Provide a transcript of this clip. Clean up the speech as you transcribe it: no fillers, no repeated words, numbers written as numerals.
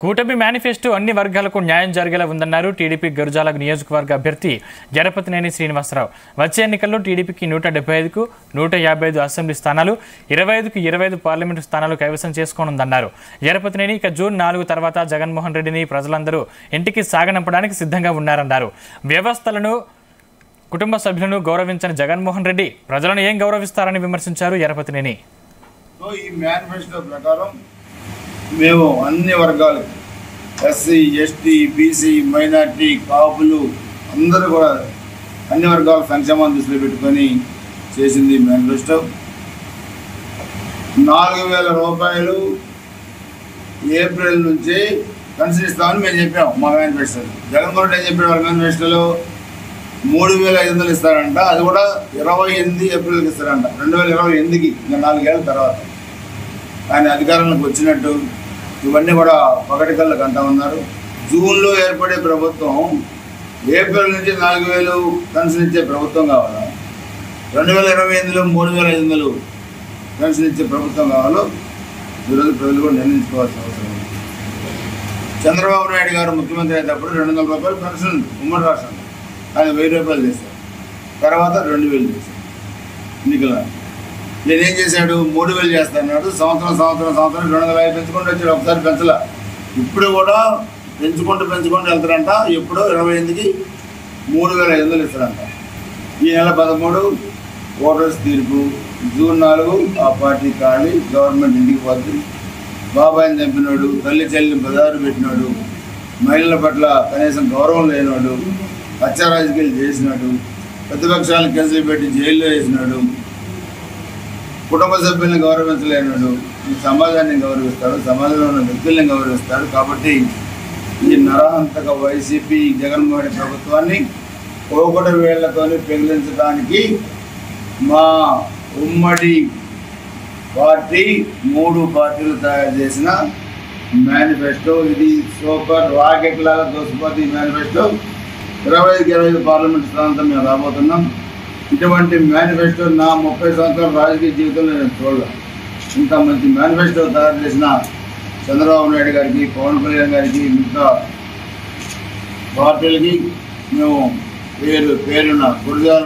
కూటమి మేనిఫెస్టో అన్ని వర్గాలకు న్యాయం జరిగేలా ఉందన్నారు టీడీపీ గురజాల నియోజకవర్గ అభ్యర్థి జరపతినేని శ్రీనివాసరావు. వచ్చే ఎన్నికల్లో టీడీపీకి 175కు 155 అసెంబ్లీ స్థానాలు, 25కు 25 పార్లమెంటు స్థానాలు కైవసం చేసుకోనుందన్నారు. జరపతినేని ఇక జూన్ 4 తర్వాత జగన్మోహన్ రెడ్డిని ప్రజలందరూ ఇంటికి సాగనంపడానికి సిద్ధంగా ఉన్నారన్నారు. వ్యవస్థలను, కుటుంబ సభ్యులను గౌరవించని జగన్మోహన్ రెడ్డి ప్రజలను ఏం గౌరవిస్తారని విమర్శించారు జరపతినేని. ఈ మేనిఫెస్టో ప్రకారం మేము అన్ని వర్గాలకి ఎస్సీ, ఎస్టీ, బీసీ, మైనార్టీ, కాపులు అందరూ కూడా అన్ని వర్గాల సంక్షేమాన్ని దృష్టిలో పెట్టుకొని చేసింది మేనిఫెస్టో. 4,000 రూపాయలు ఏప్రిల్ నుంచి పెన్షన్ ఇస్తామని మేము చెప్పాము మా మేనిఫెస్టోలో. జగన్మోహన్ రెడ్డి ఏం చెప్పాడు వాళ్ళ మేనిఫెస్టోలో 3,500 ఇస్తారంట. అది కూడా 28 ఏప్రిల్కి ఇస్తారంట, 2028కి, ఇంకా 4 ఏళ్ళ తర్వాత. ఆయన అధికారంలోకి వచ్చినట్టు ఇవన్నీ కూడా పగటికల్లా కంటా ఉన్నారు. జూన్లో ఏర్పడే ప్రభుత్వం ఏప్రిల్ నుంచి 4,000 పెన్షన్ ఇచ్చే ప్రభుత్వం కావాలా, 2028లో 3,500 పెన్షన్ ఇచ్చే ప్రభుత్వం కావాలో ఈరోజు ప్రజలు కూడా నిర్ణయించుకోవాల్సిన అవసరం ఉంది. చంద్రబాబు నాయుడు గారు ముఖ్యమంత్రి అయినప్పుడు 200 రూపాయలు పెన్షన్ ఉమ్మడి రాష్ట్రంలో, ఆయన 1,000 రూపాయలు చేశారు. తర్వాత 2,000 చేశారు ఎన్నికల. నేనేం చేశాడు, 3,000 చేస్తాడు. సంవత్సరం 250 పెంచుకుంటూ వచ్చాడు. ఒకసారి పెంచలా, ఇప్పుడు కూడా పెంచుకుంటూ వెళ్తారంట. ఎప్పుడో 28కి 3,500 ఇస్తారంట. ఈ నెల 13 ఓటర్స్ తీర్పు, జూన్ 4 ఆ పార్టీ ఖాళీ, గవర్నమెంట్ ఇంటికి పోతుంది. బాబాయిని చంపినాడు, తల్లి చెల్లిని బజారు పెట్టినాడు, మహిళల పట్ల కనీసం గౌరవం లేనివాడు, హత్యా రాజకీయాలు చేసినాడు, ప్రతిపక్షాలను కేసులు పెట్టి జైల్లో వేసినాడు, కుటుంబ సభ్యులను గౌరవించలేనాడు. ఈ సమాజాన్ని గౌరవిస్తాడు, సమాజంలో ఉన్న వ్యక్తుల్ని గౌరవిస్తాడు. కాబట్టి ఈ నరహంతక వైసీపీ జగన్మోహన్ రెడ్డి ప్రభుత్వాన్ని ఒకటి వేళ్లతో పెగిలించడానికి మా ఉమ్మడి పార్టీ 3 పార్టీలు తయారు చేసిన మేనిఫెస్టో ఇది. సూపర్ రాకెట్ లాగా దోసిపోతే ఈ మేనిఫెస్టో 25కి 25 పార్లమెంట్ స్థానంతో మేము రాబోతున్నాం. ఇటువంటి మేనిఫెస్టో నా 30 సంవత్సరాల రాజకీయ జీవితంలో నేను చూడలేదు. ఇంత మంచి మేనిఫెస్టో తయారు చేసిన చంద్రబాబు నాయుడు గారికి, పవన్ కళ్యాణ్ గారికి, మిగతా పార్టీలకి మేము పేరున గురజాల